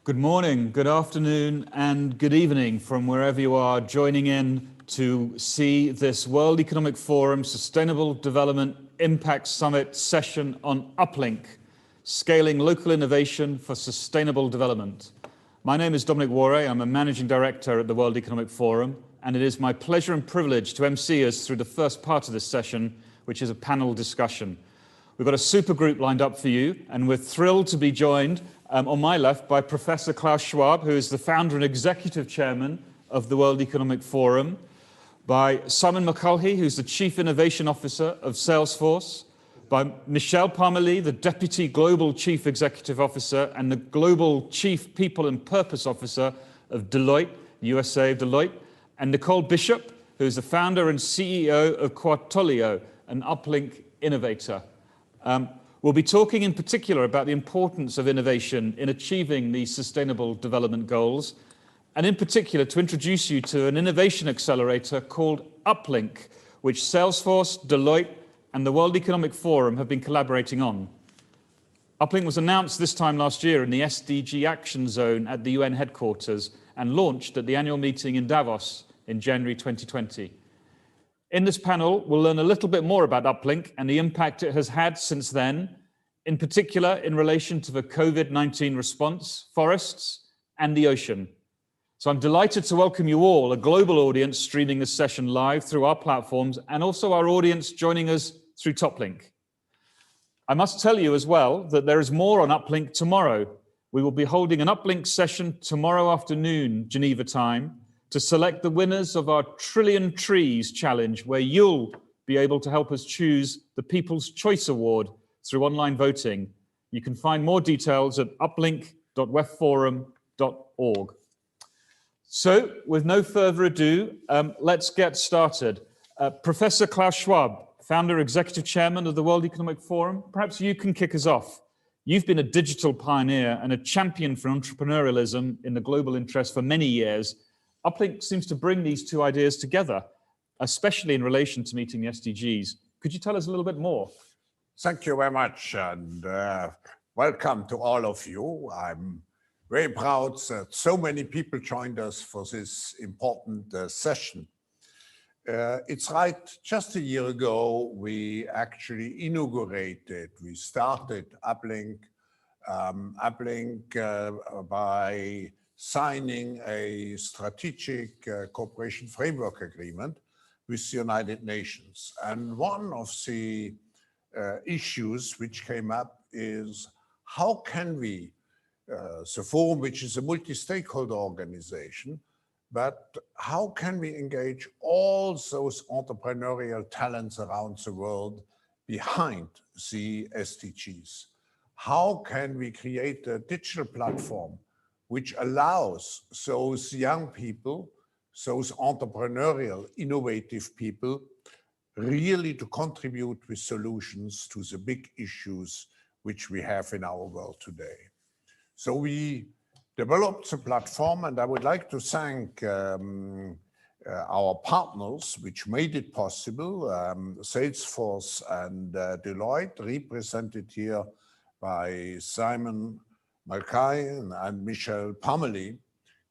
Good morning, good afternoon, and good evening from wherever you are joining in to see this World Economic Forum Sustainable Development Impact Summit session on UpLink, Scaling Local Innovation for Sustainable Development. My name is Dominic Warre. I'm a Managing Director at the World Economic Forum, and it is my pleasure and privilege to MC us through the first part of this session, which is a panel discussion. We've got a super group lined up for you, and we're thrilled to be joined on my left by Professor Klaus Schwab, who is the founder and executive chairman of the World Economic Forum, by Simon McCullough, who's the Chief Innovation Officer of Salesforce, by Michelle Parmelee, the Deputy Global Chief Executive Officer and the Global Chief People and Purpose Officer of Deloitte, USA of Deloitte, and Nicole Bishop, who's the founder and CEO of Quartolio, an UpLink innovator. We'll be talking in particular about the importance of innovation in achieving these Sustainable Development Goals, and in particular to introduce you to an innovation accelerator called UpLink, which Salesforce, Deloitte, and the World Economic Forum have been collaborating on. UpLink was announced this time last year in the SDG Action Zone at the UN headquarters and launched at the annual meeting in Davos in January 2020. In this panel, we'll learn a little bit more about UpLink and the impact it has had since then, in particular in relation to the COVID-19 response, forests, and the ocean. So I'm delighted to welcome you all, a global audience streaming this session live through our platforms, and also our audience joining us through TopLink. I must tell you as well that there is more on UpLink tomorrow. We will be holding an UpLink session tomorrow afternoon, Geneva time, to select the winners of our Trillion Trees Challenge, where you'll be able to help us choose the People's Choice Award through online voting. You can find more details at uplink.wefforum.org. So, with no further ado, let's get started. Professor Klaus Schwab, founder, executive chairman of the World Economic Forum, perhaps you can kick us off. You've been a digital pioneer and a champion for entrepreneurialism in the global interest for many years. UpLink seems to bring these two ideas together, especially in relation to meeting the SDGs. Could you tell us a little bit more? Thank you very much, and welcome to all of you. I'm very proud that so many people joined us for this important session. It's right, just a year ago, we actually we started UpLink, by signing a strategic cooperation framework agreement with the United Nations. And one of the issues which came up is how can we, the forum, which is a multi-stakeholder organization, but how can we engage all those entrepreneurial talents around the world behind the SDGs? How can we create a digital platform which allows those young people, those entrepreneurial, innovative people, really to contribute with solutions to the big issues which we have in our world today. So we developed the platform, and I would like to thank our partners which made it possible, Salesforce and Deloitte, represented here by Simon McCullough and Michelle Parmelee.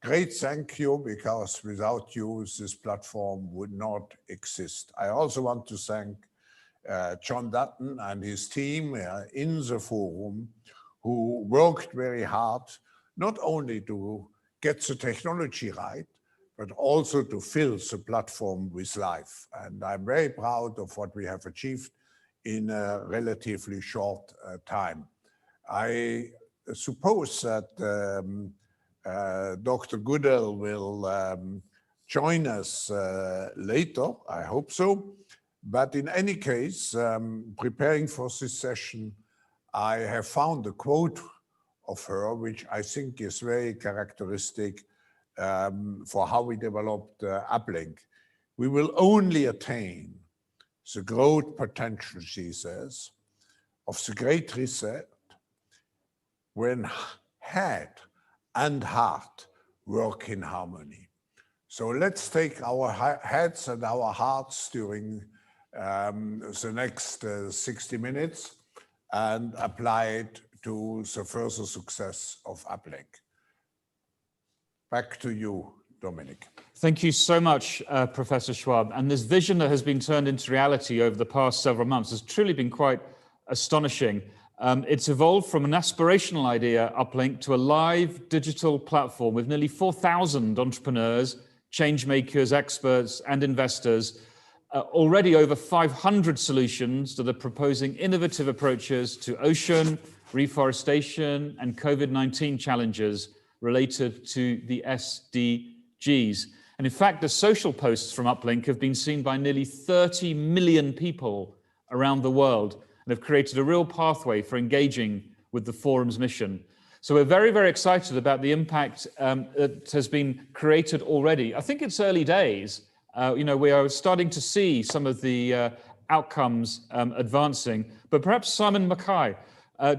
Great thank you, because without you, this platform would not exist. I also want to thank John Dutton and his team in the forum, who worked very hard, not only to get the technology right, but also to fill the platform with life. And I'm very proud of what we have achieved in a relatively short time. I suppose that Dr. Goodell will join us later, I hope so. But in any case, preparing for this session, I have found a quote of her, which I think is very characteristic for how we developed UpLink. We will only attain the growth potential, she says, of the Great Reset when head and heart work in harmony. So let's take our heads and our hearts during the next 60 minutes and apply it to the further success of UpLink. Back to you, Dominic. Thank you so much, Professor Schwab. And this vision that has been turned into reality over the past several months has truly been quite astonishing. It's evolved from an aspirational idea, UpLink, to a live digital platform with nearly 4,000 entrepreneurs, change makers, experts, and investors. Already over 500 solutions that are proposing innovative approaches to ocean, reforestation, and COVID-19 challenges related to the SDGs. And in fact, the social posts from UpLink have been seen by nearly 30 million people around the world and have created a real pathway for engaging with the forum's mission. So we're very, very excited about the impact that has been created already. I think it's early days. We are starting to see some of the outcomes advancing, but perhaps Simon Mackay,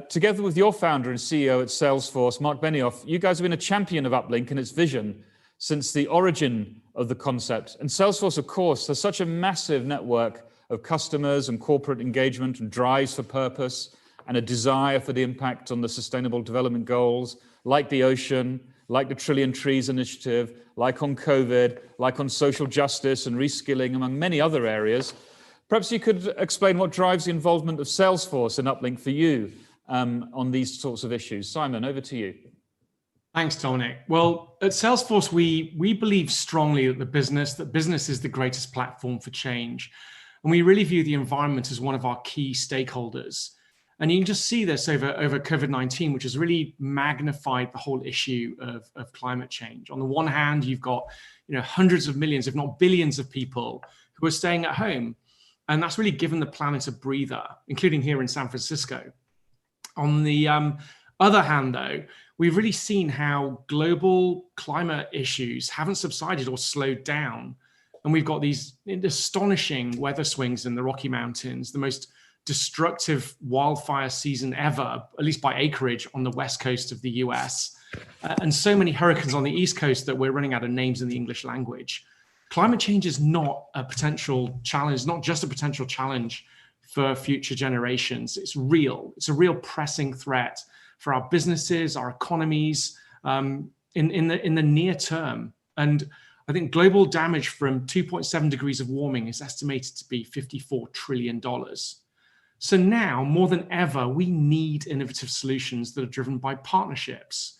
together with your founder and CEO at Salesforce, Mark Benioff, you guys have been a champion of UpLink and its vision since the origin of the concept. And Salesforce, of course, has such a massive network of customers and corporate engagement and drives for purpose and a desire for the impact on the Sustainable Development Goals, like the ocean, like the Trillion Trees Initiative, like on COVID, like on social justice and reskilling, among many other areas. Perhaps you could explain what drives the involvement of Salesforce and UpLink for you on these sorts of issues. Simon, over to you. Thanks, Dominic. Well, at Salesforce, we believe strongly that business is the greatest platform for change. And we really view the environment as one of our key stakeholders. And you can just see this over COVID-19, which has really magnified the whole issue of climate change. On the one hand, you've got hundreds of millions, if not billions of people who are staying at home. And that's really given the planet a breather, including here in San Francisco. On the other hand, though, we've really seen how global climate issues haven't subsided or slowed down. And we've got these astonishing weather swings in the Rocky Mountains, the most destructive wildfire season ever, at least by acreage, on the west coast of the US, and so many hurricanes on the east coast that we're running out of names in the English language. Climate change is not a potential challenge, not just a potential challenge for future generations. It's real. It's a real pressing threat for our businesses, our economies, in the near term. And I think global damage from 2.7 degrees of warming is estimated to be $54 trillion. So now, more than ever, we need innovative solutions that are driven by partnerships.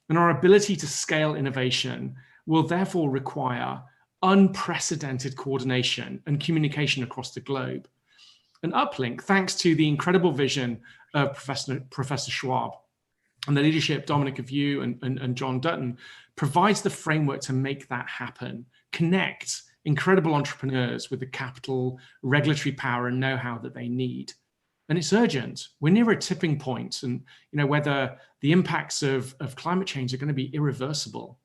And our ability to scale innovation will therefore require unprecedented coordination and communication across the globe. And UpLink, thanks to the incredible vision of Professor Schwab and the leadership, Dominic, of you and John Dutton, provides the framework to make that happen, connect incredible entrepreneurs with the capital, regulatory power, and know-how that they need. And it's urgent. We're near a tipping point, and whether the impacts of climate change are going to be irreversible.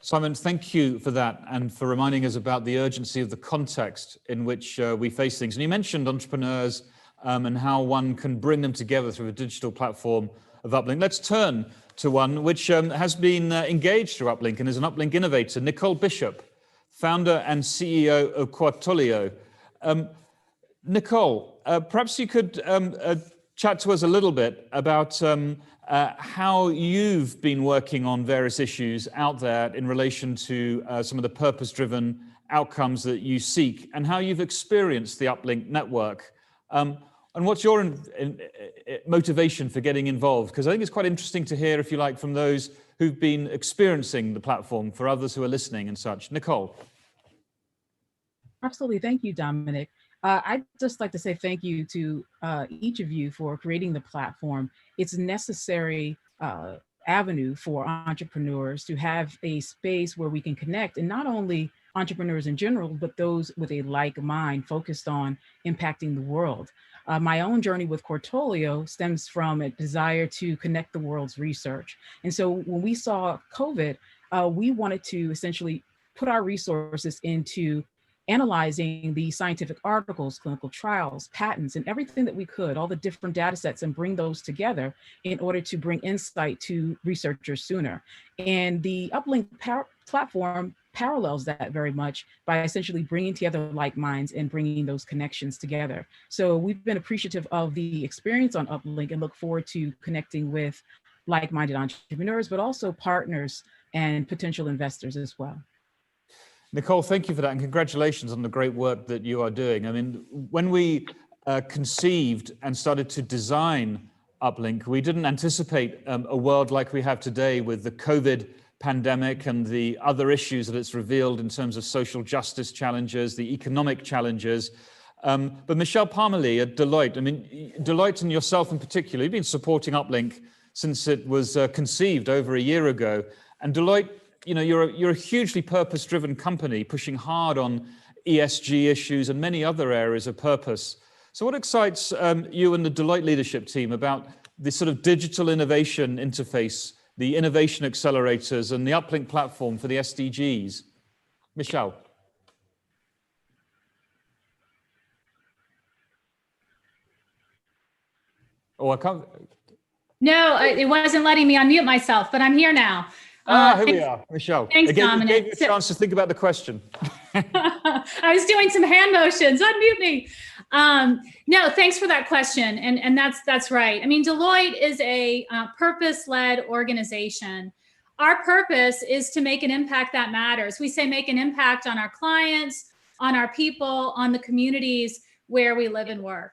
Simon, thank you for that and for reminding us about the urgency of the context in which we face things. And you mentioned entrepreneurs and how one can bring them together through a digital platform of UpLink. Let's turn to one which has been engaged through UpLink and is an UpLink innovator, Nicole Bishop, founder and CEO of Quartolio. Nicole, perhaps you could chat to us a little bit about how you've been working on various issues out there in relation to some of the purpose-driven outcomes that you seek and how you've experienced the UpLink network. And what's your motivation for getting involved? Because I think it's quite interesting to hear, if you like, from those who've been experiencing the platform, for others who are listening and such. Nicole. Absolutely. Thank you, Dominic. I'd just like to say thank you to each of you for creating the platform. It's a necessary avenue for entrepreneurs to have a space where we can connect, and not only entrepreneurs in general, but those with a like mind focused on impacting the world. My own journey with Quartolio stems from a desire to connect the world's research. And so when we saw COVID, we wanted to essentially put our resources into analyzing the scientific articles, clinical trials, patents, and everything that we could, all the different data sets, and bring those together in order to bring insight to researchers sooner. And the UpLink platform parallels that very much by essentially bringing together like minds and bringing those connections together. So we've been appreciative of the experience on UpLink and look forward to connecting with like-minded entrepreneurs, but also partners and potential investors as well. Nicole, thank you for that, and congratulations on the great work that you are doing. I mean, when we conceived and started to design UpLink, we didn't anticipate a world like we have today with the COVID pandemic and the other issues that it's revealed in terms of social justice challenges, the economic challenges. But Michelle Parmalee at Deloitte, I mean, Deloitte and yourself in particular, you've been supporting UpLink since it was conceived over a year ago. And Deloitte, you know, you're a hugely purpose-driven company pushing hard on ESG issues and many other areas of purpose. So what excites you and the Deloitte leadership team about this sort of digital innovation interface, the innovation accelerators and the UpLink platform for the SDGs? Michelle. Oh, I can't. No, it wasn't letting me unmute myself, but I'm here now. Here we are, Michelle. Thanks, Dominic. Dominic. Gave you a chance to think about the question. I was doing some hand motions. Unmute me. No, thanks for that question, and that's right. I mean, Deloitte is a purpose-led organization. Our purpose is to make an impact that matters. We say make an impact on our clients, on our people, on the communities where we live and work.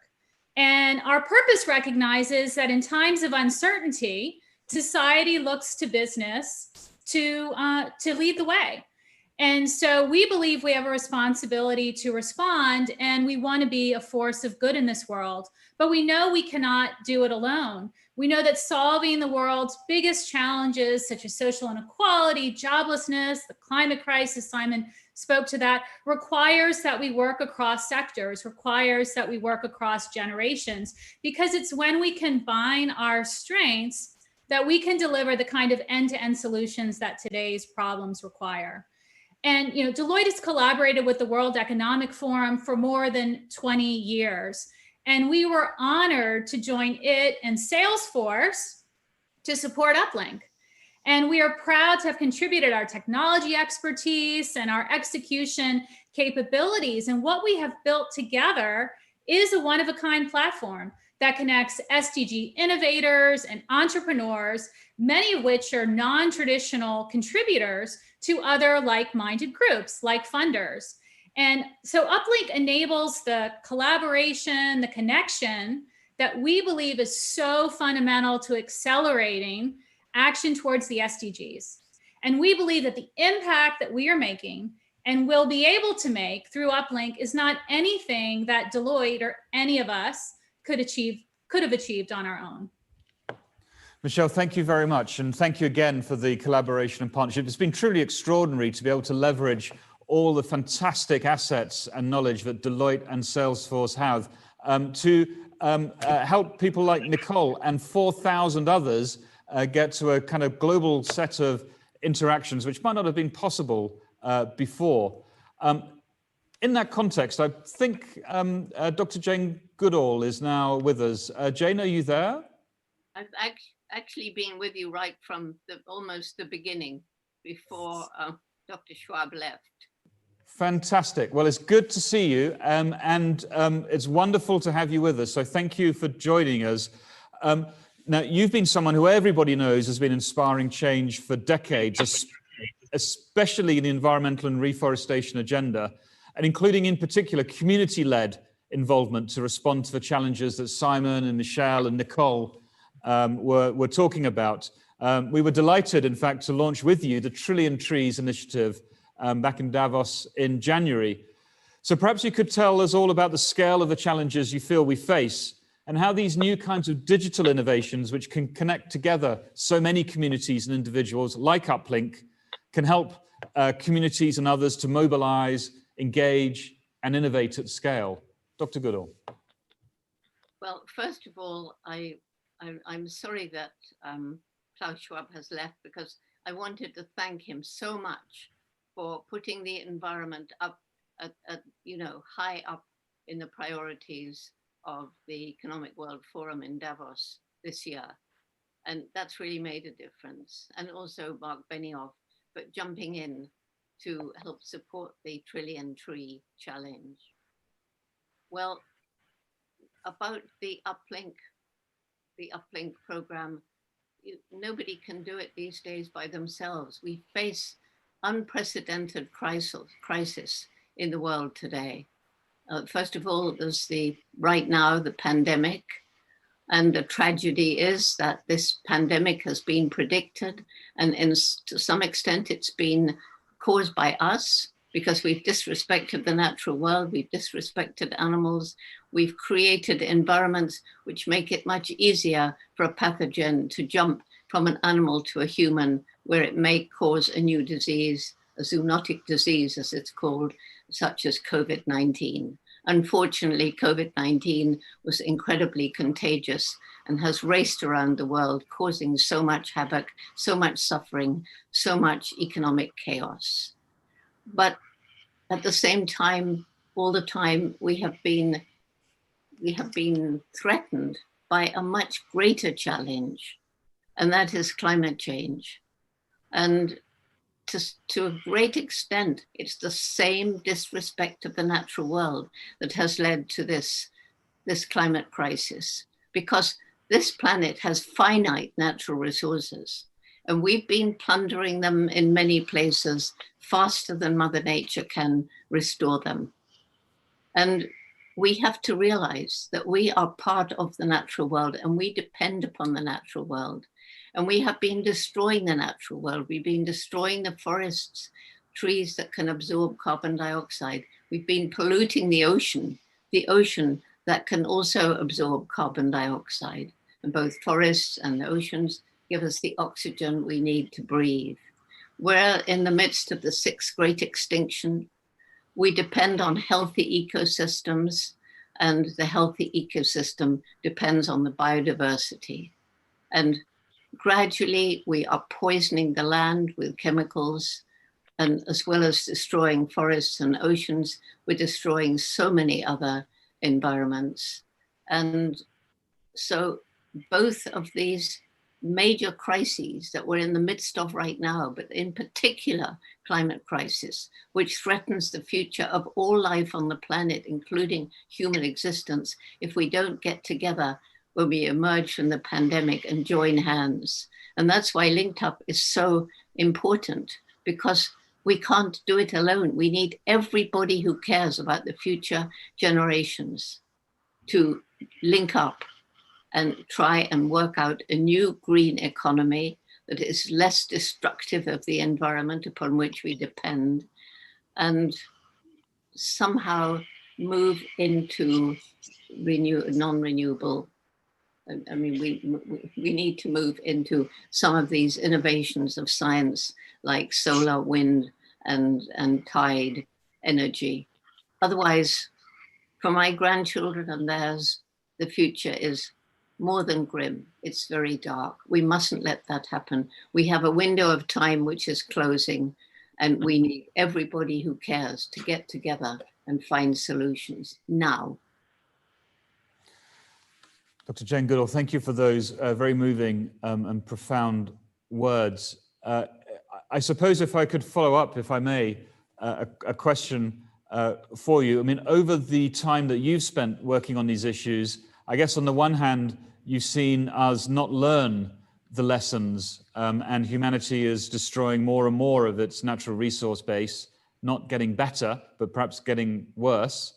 And our purpose recognizes that in times of uncertainty, society looks to business to lead the way. And so we believe we have a responsibility to respond, and we want to be a force of good in this world. But we know we cannot do it alone. We know that solving the world's biggest challenges, such as social inequality, joblessness, the climate crisis, Simon spoke to that, requires that we work across sectors, requires that we work across generations, because it's when we combine our strengths that we can deliver the kind of end-to-end solutions that today's problems require. And you know, Deloitte has collaborated with the World Economic Forum for more than 20 years. And we were honored to join it and Salesforce to support UpLink. And we are proud to have contributed our technology expertise and our execution capabilities. And what we have built together is a one-of-a-kind platform that connects SDG innovators and entrepreneurs, many of which are non-traditional contributors to other like-minded groups, like funders. And so UpLink enables the collaboration, the connection that we believe is so fundamental to accelerating action towards the SDGs. And we believe that the impact that we are making and will be able to make through UpLink is not anything that Deloitte or any of us could have achieved on our own. Michelle, thank you very much. And thank you again for the collaboration and partnership. It's been truly extraordinary to be able to leverage all the fantastic assets and knowledge that Deloitte and Salesforce have to help people like Nicole and 4,000 others get to a kind of global set of interactions, which might not have been possible before. In that context, I think Dr. Jane Goodall is now with us. Jane, are you there? I've actually been with you right from almost the beginning, before Dr. Schwab left. Fantastic. Well, it's good to see you, and it's wonderful to have you with us. So thank you for joining us. Now, you've been someone who everybody knows has been inspiring change for decades, especially in the environmental and reforestation agenda, and including in particular community-led involvement to respond to the challenges that Simon and Michelle and Nicole were talking about. We were delighted, in fact, to launch with you the Trillion Trees initiative back in Davos in January. So perhaps you could tell us all about the scale of the challenges you feel we face and how these new kinds of digital innovations, which can connect together so many communities and individuals like UpLink, can help communities and others to mobilize, engage, and innovate at scale. Dr. Goodall. Well, first of all, I'm sorry that Klaus Schwab has left, because I wanted to thank him so much for putting the environment up at high up in the priorities of the Economic World Forum in Davos this year. And that's really made a difference. And also Mark Benioff for jumping in to help support the Trillion Tree Challenge. Well, about the UpLink program, nobody can do it these days by themselves. We face unprecedented crisis in the world today. First of all, there's right now the pandemic, and the tragedy is that this pandemic has been predicted, and to some extent it's been caused by us because we've disrespected the natural world, we've disrespected animals, we've created environments which make it much easier for a pathogen to jump from an animal to a human, where it may cause a new disease, a zoonotic disease as it's called, such as COVID-19. Unfortunately, COVID-19 was incredibly contagious and has raced around the world, causing so much havoc, so much suffering, so much economic chaos. But at the same time, all the time, we have been threatened by a much greater challenge, and that is climate change. And to a great extent, it's the same disrespect of the natural world that has led to this climate crisis, because this planet has finite natural resources, and we've been plundering them in many places faster than Mother Nature can restore them. And we have to realize that we are part of the natural world and we depend upon the natural world. And we have been destroying the natural world. We've been destroying the forests, trees that can absorb carbon dioxide. We've been polluting the ocean that can also absorb carbon dioxide. And both forests and the oceans give us the oxygen we need to breathe. We're in the midst of the 6th great extinction. We depend on healthy ecosystems, and the healthy ecosystem depends on the biodiversity. And gradually, we are poisoning the land with chemicals, and as well as destroying forests and oceans, we're destroying so many other environments. And so both of these major crises that we're in the midst of right now, but in particular climate crisis, which threatens the future of all life on the planet, including human existence, if we don't get together when we emerge from the pandemic and join hands. And that's why Linked Up is so important, because we can't do it alone. We need everybody who cares about the future generations to link up and try and work out a new green economy that is less destructive of the environment upon which we depend, and somehow move into non-renewable. I mean, we need to move into some of these innovations of science like solar, wind, and tide energy. Otherwise, for my grandchildren and theirs, the future is more than grim. It's very dark. We mustn't let that happen. We have a window of time which is closing, and we need everybody who cares to get together and find solutions now. Dr. Jane Goodall, thank you for those very moving and profound words. I suppose if I could follow up, if I may, a question for you. I mean, over the time that you've spent working on these issues, I guess on the one hand, you've seen us not learn the lessons, and humanity is destroying more and more of its natural resource base, not getting better, but perhaps getting worse.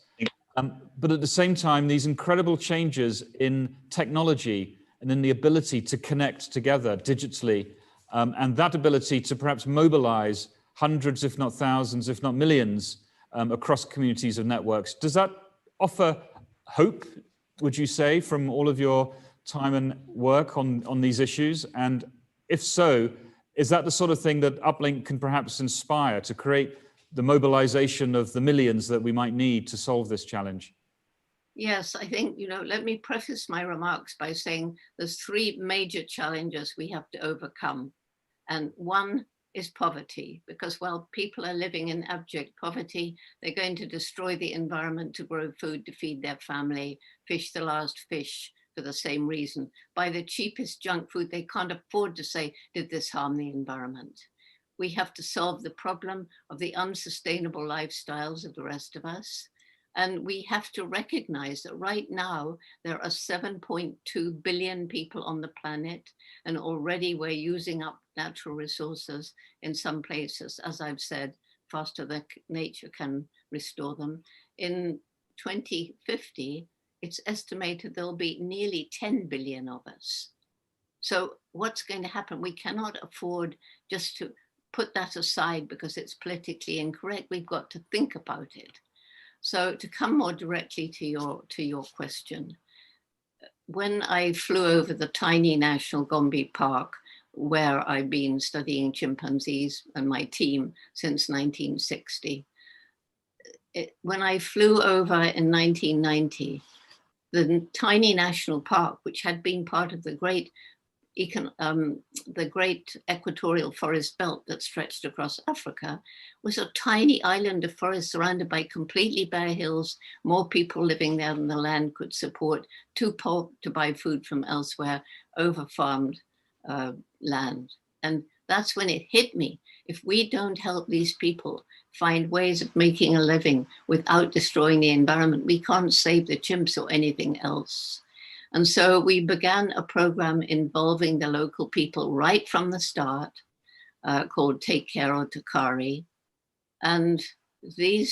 But at the same time, these incredible changes in technology and in the ability to connect together digitally, and that ability to perhaps mobilize hundreds, if not thousands, if not millions, across communities of networks. Does that offer hope, would you say, from all of your time and work on these issues? And if so, is that the sort of thing that UpLink can perhaps inspire to create the mobilization of the millions that we might need to solve this challenge? Yes, I think, let me preface my remarks by saying there's 3 major challenges we have to overcome. And one is poverty, because while people are living in abject poverty, they're going to destroy the environment to grow food to feed their family, fish the last fish for the same reason, buy the cheapest junk food. They can't afford to say, did this harm the environment? We have to solve the problem of the unsustainable lifestyles of the rest of us. And we have to recognize that right now there are 7.2 billion people on the planet, and already we're using up natural resources in some places, as I've said, faster than nature can restore them. In 2050, it's estimated there'll be nearly 10 billion of us. So what's going to happen? We cannot afford just to put that aside because it's politically incorrect. We've got to think about it. So to come more directly to your question, when I flew over the tiny National Gombe Park, where I've been studying chimpanzees and my team since 1960, when I flew over in 1990, the tiny national park, which had been part of the great equatorial forest belt that stretched across Africa, was a tiny island of forest surrounded by completely bare hills, more people living there than the land could support, too poor to buy food from elsewhere, over-farmed land. And that's when it hit me. If we don't help these people find ways of making a living without destroying the environment, we can't save the chimps or anything else. And so we began a program involving the local people right from the start, called Take Care or Takari. And the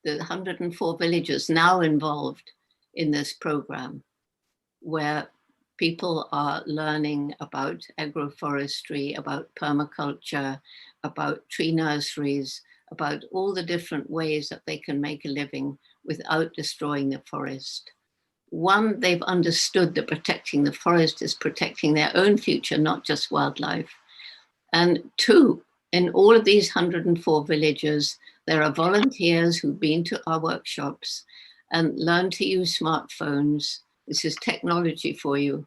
104 villages now involved in this program, where people are learning about agroforestry, about permaculture, about tree nurseries, about all the different ways that they can make a living without destroying the forest. One, they've understood that protecting the forest is protecting their own future, not just wildlife. And two, in all of these 104 villages, there are volunteers who've been to our workshops and learned to use smartphones. This is technology for you.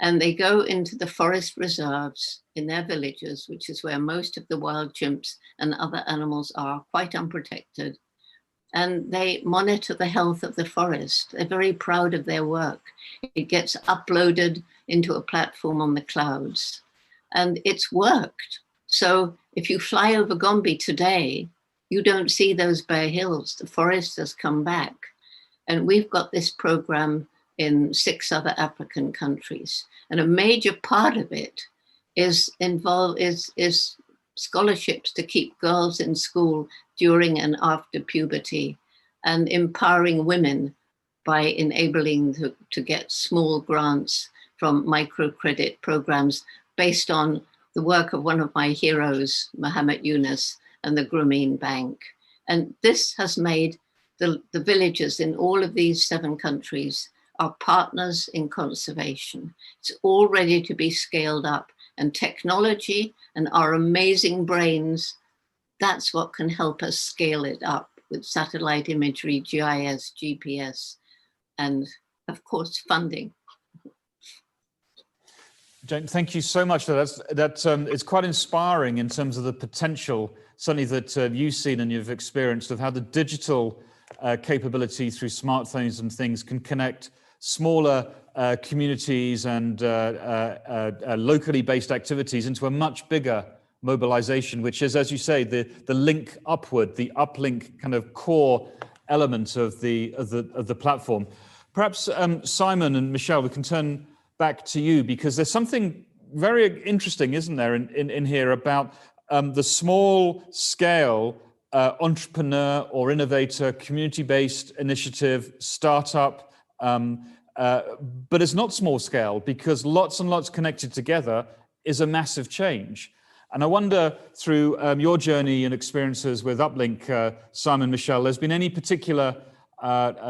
And they go into the forest reserves in their villages, which is where most of the wild chimps and other animals are, quite unprotected. And they monitor the health of the forest. They're very proud of their work. It gets uploaded into a platform on the clouds. And it's worked. So if you fly over Gombe today, you don't see those bare hills. The forest has come back. And we've got this program in 6 other African countries. And a major part of it is scholarships to keep girls in school during and after puberty, and empowering women by enabling to get small grants from microcredit programs based on the work of one of my heroes, Muhammad Yunus, and the Grameen Bank. And this has made the villages in all of these 7 countries are partners in conservation. It's all ready to be scaled up, and technology and our amazing brains, that's what can help us scale it up with satellite imagery, GIS, GPS, and of course, funding. Jane, thank you so much for that. It's quite inspiring in terms of the potential, certainly that you've seen and you've experienced, of how the digital capability through smartphones and things can connect smaller communities and locally based activities into a much bigger mobilization, which is, as you say, the link upward, the uplink kind of core element of the platform. Perhaps Simon and Michelle, we can turn back to you, because there's something very interesting, isn't there, in here about the small scale entrepreneur or innovator, community-based initiative, startup, but it's not small scale, because lots and lots connected together is a massive change. And I wonder, through your journey and experiences with UpLink, Simon, Michelle, there's been any particular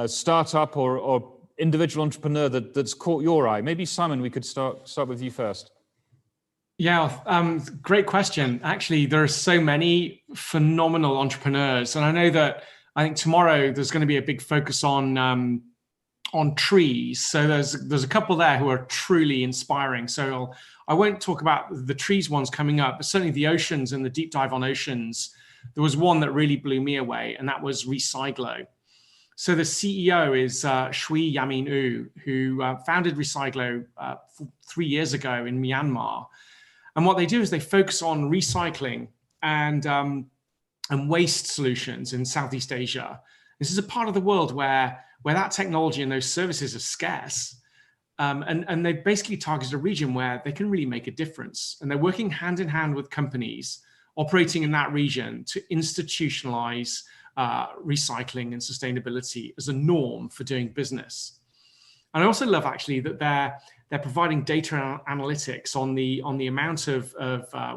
startup or individual entrepreneur that's caught your eye? Maybe Simon, we could start with you first. Yeah, great question. Actually, there are so many phenomenal entrepreneurs, and I think tomorrow there's going to be a big focus on trees. So there's a couple there who are truly inspiring. So I won't talk about the trees ones coming up, but certainly the oceans and the deep dive on oceans. There was one that really blew me away, and that was Recyclo. So the CEO is Shui Yamin U, who founded Recyclo 3 years ago in Myanmar. And what they do is they focus on recycling and waste solutions in Southeast Asia. This is a part of the world where that technology and those services are scarce. And they've basically targeted a region where they can really make a difference. And they're working hand in hand with companies operating in that region to institutionalize recycling and sustainability as a norm for doing business. And I also love actually that they're providing data analytics on the amount of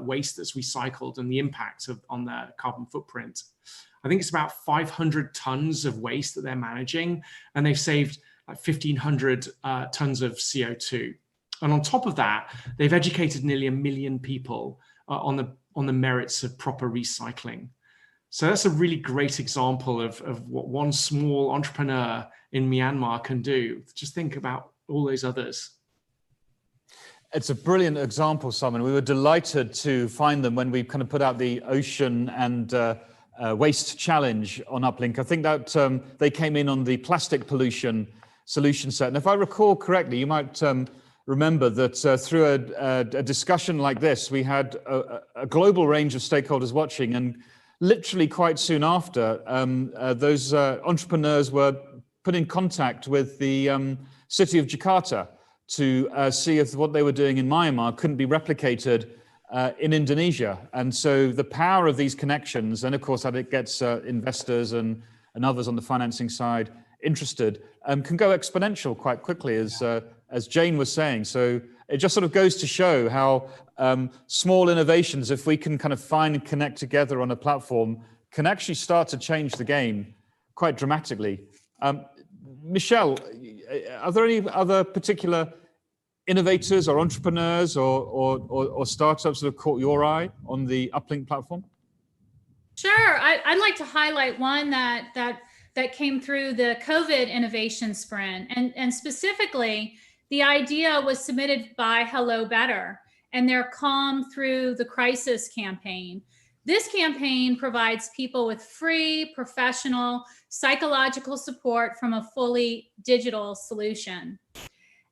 waste that's recycled and the impact on the carbon footprint. I think it's about 500 tons of waste that they're managing, and they've saved like 1,500 tons of CO2. And on top of that, they've educated nearly 1 million people on the merits of proper recycling. So that's a really great example of what one small entrepreneur in Myanmar can do. Just think about all those others. It's a brilliant example, Simon. We were delighted to find them when we kind of put out the ocean and waste challenge on UpLink. I think that they came in on the plastic pollution solution set. And if I recall correctly, you might remember that through a discussion like this, we had a global range of stakeholders watching, and literally quite soon after, those entrepreneurs were put in contact with the city of Jakarta to see if what they were doing in Myanmar couldn't be replicated in Indonesia. And so the power of these connections, and of course that it gets investors and others on the financing side interested, can go exponential quite quickly, as Jane was saying. So it just sort of goes to show how small innovations, if we can kind of find and connect together on a platform, can actually start to change the game quite dramatically. Michelle, are there any other particular innovators or entrepreneurs or startups that have caught your eye on the UpLink platform? Sure, I'd like to highlight one that came through the COVID innovation sprint, and specifically, the idea was submitted by Hello Better and their Calm Through the Crisis campaign. This campaign provides people with free, professional, psychological support from a fully digital solution.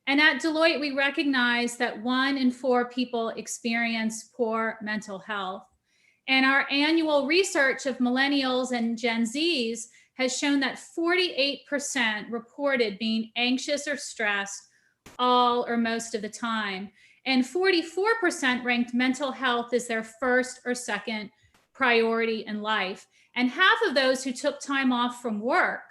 And at Deloitte, we recognize that 1 in 4 people experience poor mental health. And our annual research of millennials and Gen Zs has shown that 48% reported being anxious or stressed all or most of the time. And 44% ranked mental health as their first or second priority in life. And half of those who took time off from work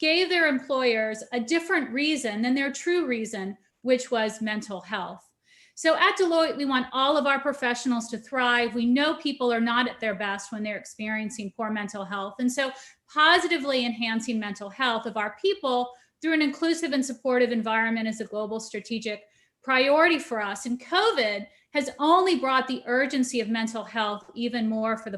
gave their employers a different reason than their true reason, which was mental health. So at Deloitte, we want all of our professionals to thrive. We know people are not at their best when they're experiencing poor mental health. And so positively enhancing mental health of our people through an inclusive and supportive environment is a global strategic priority for us. And COVID has only brought the urgency of mental health even more to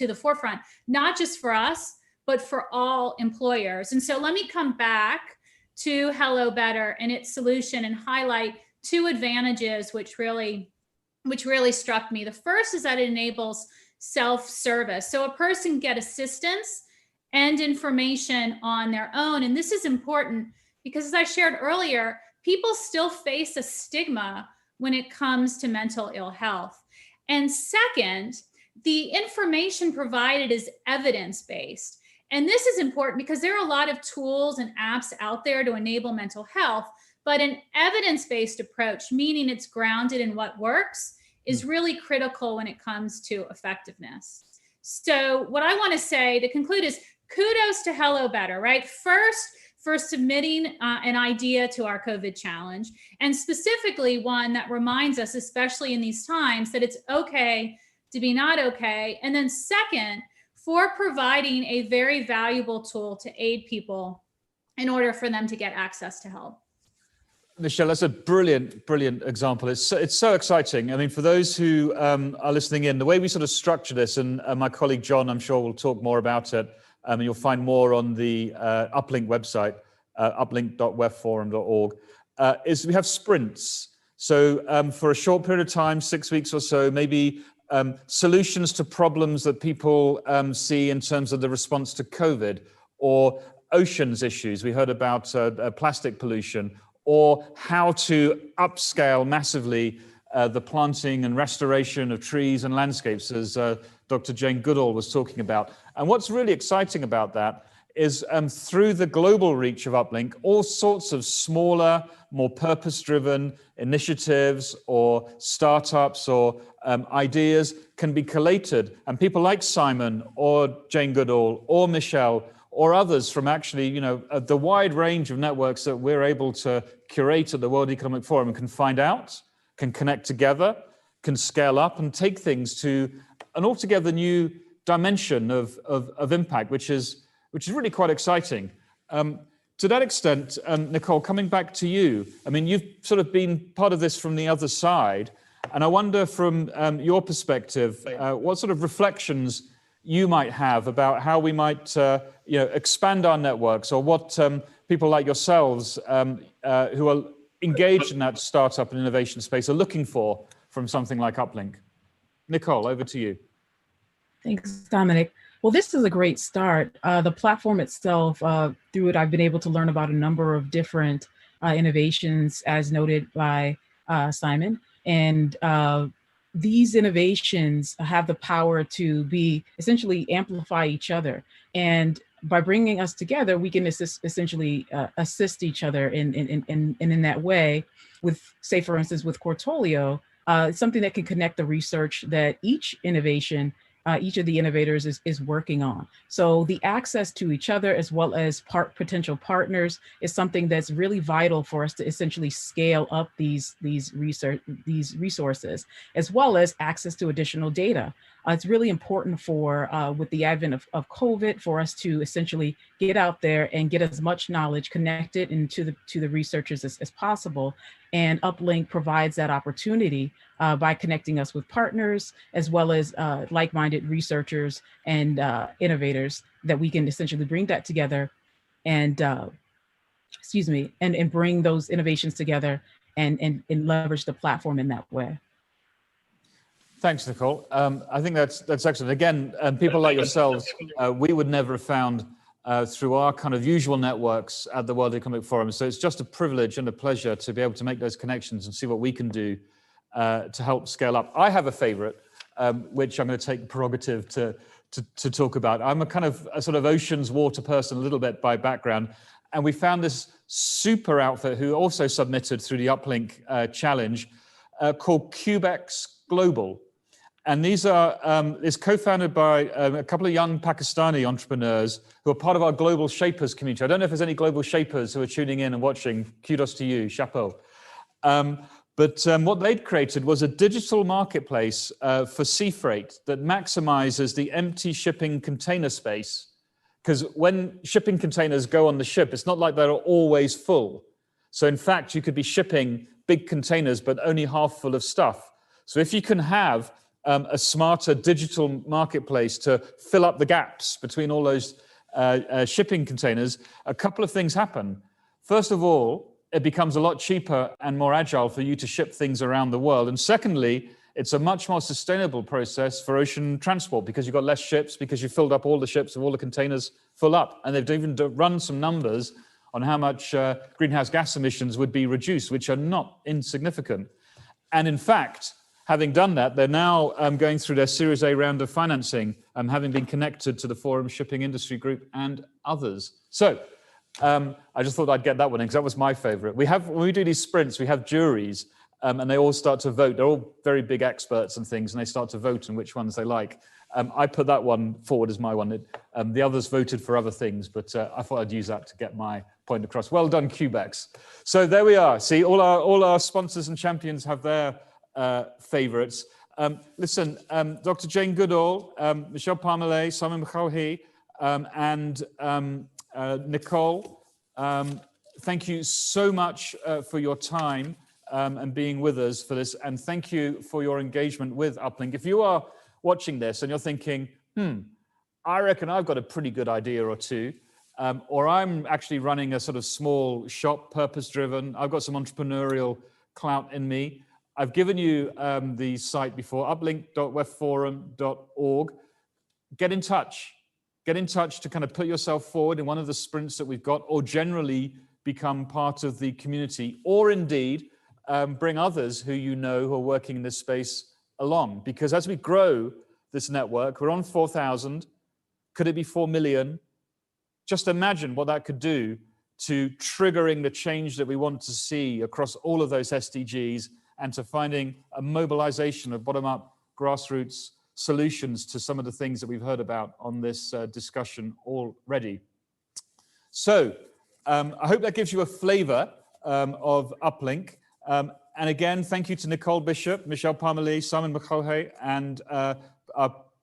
the forefront, not just for us, but for all employers. And so let me come back to Hello Better and its solution and highlight 2 advantages which really struck me. The first is that it enables self-service. So a person can get assistance and information on their own. And this is important because, as I shared earlier, people still face a stigma when it comes to mental ill health. And second, the information provided is evidence-based. And this is important because there are a lot of tools and apps out there to enable mental health, but an evidence-based approach, meaning it's grounded in what works, is really critical when it comes to effectiveness. So what I want to say to conclude is kudos to Hello Better, right? First, for submitting an idea to our COVID challenge, and specifically one that reminds us, especially in these times, that it's okay to be not okay. And then second, for providing a very valuable tool to aid people in order for them to get access to help. Michelle, that's a brilliant example. It's so exciting. I mean, for those who are listening in, the way we sort of structure this, and my colleague John, I'm sure, will talk more about it, and you'll find more on the UpLink website, uplink.webforum.org, is we have sprints. So for a short period of time, 6 weeks or so, maybe solutions to problems that people see in terms of the response to COVID, or oceans issues. We heard about plastic pollution, or how to upscale massively the planting and restoration of trees and landscapes, as Dr. Jane Goodall was talking about. And what's really exciting about that is through the global reach of UpLink, all sorts of smaller, more purpose-driven initiatives or startups or ideas can be collated. And people like Simon or Jane Goodall or Michelle or others from actually, you know, the wide range of networks that we're able to curate at the World Economic Forum can find out, can connect together, can scale up and take things to an altogether new dimension of impact, which is really quite exciting. To that extent, Nicole, coming back to you, I mean, you've sort of been part of this from the other side, and I wonder from your perspective, what sort of reflections you might have about how we might, you know, expand our networks, or what people like yourselves who are engaged in that startup and innovation space are looking for from something like UpLink. Nicole, over to you. Thanks, Dominic. Well, this is a great start. The platform itself, through it, I've been able to learn about a number of different innovations, as noted by Simon. And these innovations have the power to be essentially amplify each other. And by bringing us together, we can essentially assist each other in that way with, say, for instance, with Cortolio, something that can connect the research that each innovation each of the innovators is working on. So the access to each other as well as potential partners is something that's really vital for us to essentially scale up these resources, as well as access to additional data. It's really important for, with the advent of COVID, for us to essentially get out there and get as much knowledge connected into to the researchers as possible. And UpLink provides that opportunity by connecting us with partners, as well as like-minded researchers and innovators, that we can essentially bring that together and, and bring those innovations together and leverage the platform in that way. Thanks, Nicole. I think that's excellent. Again, people like yourselves, we would never have found through our kind of usual networks at the World Economic Forum. So it's just a privilege and a pleasure to be able to make those connections and see what we can do to help scale up. I have a favorite, which I'm going to take prerogative to talk about. I'm a sort of oceans water person a little bit by background. And we found this super outfit who also submitted through the UpLink challenge called Cubex Global. And these are, it's co-founded by a couple of young Pakistani entrepreneurs who are part of our Global Shapers community. I don't know if there's any Global Shapers who are tuning in and watching. Kudos to you, chapeau. But what they'd created was a digital marketplace for sea freight that maximizes the empty shipping container space. Because when shipping containers go on the ship, it's not like they're always full. So in fact, you could be shipping big containers, but only half full of stuff. So if you can have a smarter digital marketplace to fill up the gaps between all those shipping containers, a couple of things happen. First of all, it becomes a lot cheaper and more agile for you to ship things around the world. And secondly, it's a much more sustainable process for ocean transport because you've got less ships, because you filled up all the ships with all the containers full up. And they've even run some numbers on how much greenhouse gas emissions would be reduced, which are not insignificant. And in fact, having done that, they're now going through their Series A round of financing, having been connected to the Forum Shipping Industry Group and others. So I just thought I'd get that one in because that was my favorite. When we do these sprints, we have juries and they all start to vote. They're all very big experts and things, and they start to vote on which ones they like. I put that one forward as my one. The others voted for other things, but I thought I'd use that to get my point across. Well done, Cubex. So there we are. See, all our sponsors and champions have their favorites. Listen, Dr. Jane Goodall, Michelle Parmalee, Simon Mchalhi, and Nicole, thank you so much for your time and being with us for this. And thank you for your engagement with UpLink. If you are watching this and you're thinking, I reckon I've got a pretty good idea or two, or I'm actually running a sort of small shop, purpose-driven, I've got some entrepreneurial clout in me, I've given you the site before, uplink.wefforum.org. Get in touch. Get in touch to kind of put yourself forward in one of the sprints that we've got, or generally become part of the community, or indeed bring others who you know who are working in this space along. Because as we grow this network, we're on 4,000. Could it be 4 million? just imagine what that could do to triggering the change that we want to see across all of those SDGs, and to finding a mobilization of bottom-up grassroots solutions to some of the things that we've heard about on this discussion already. So I hope that gives you a flavor of UpLink. And again, thank you to Nicole Bishop, Michelle Parmalee, Simon McCaughey, and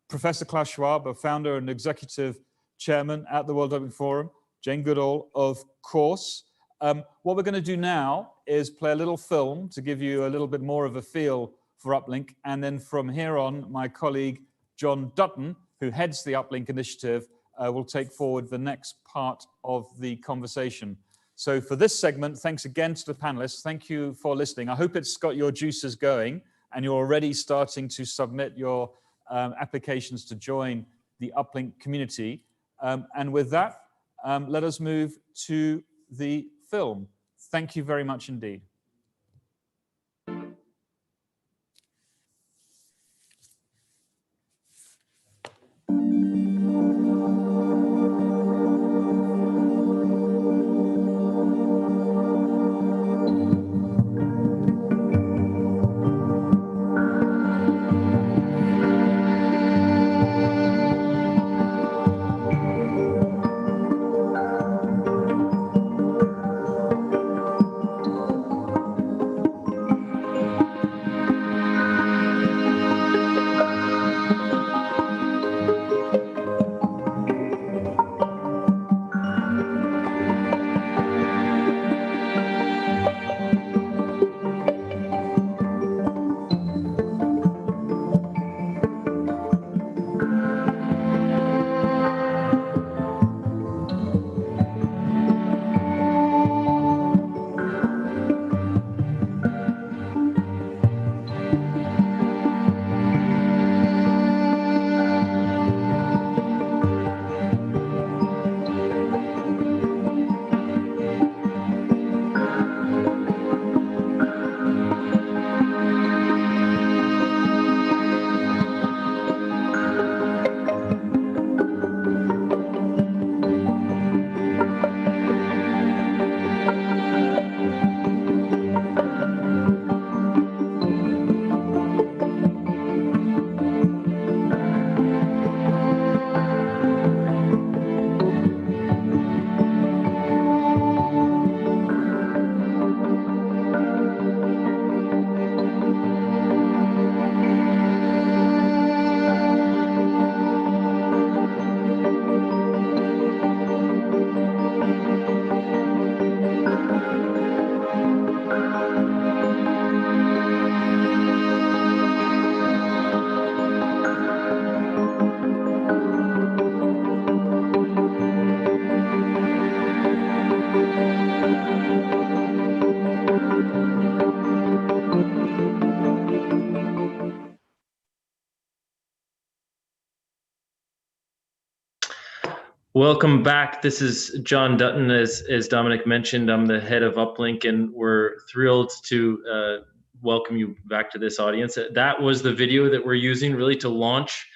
Professor Klaus Schwab, a founder and executive chairman at the World Economic Forum, Jane Goodall, of course. What we're going to do now is play a little film to give you a little bit more of a feel for UpLink. And then from here on, my colleague, John Dutton, who heads the UpLink initiative, will take forward the next part of the conversation. So for this segment, thanks again to the panelists. Thank you for listening. I hope it's got your juices going and you're already starting to submit your applications to join the UpLink community. And with that, let us move to the film. Thank you very much indeed. Welcome back. This is John Dutton. As Dominic mentioned, I'm the head of UpLink, and we're thrilled to welcome you back to this audience. That was the video that we're using really to launch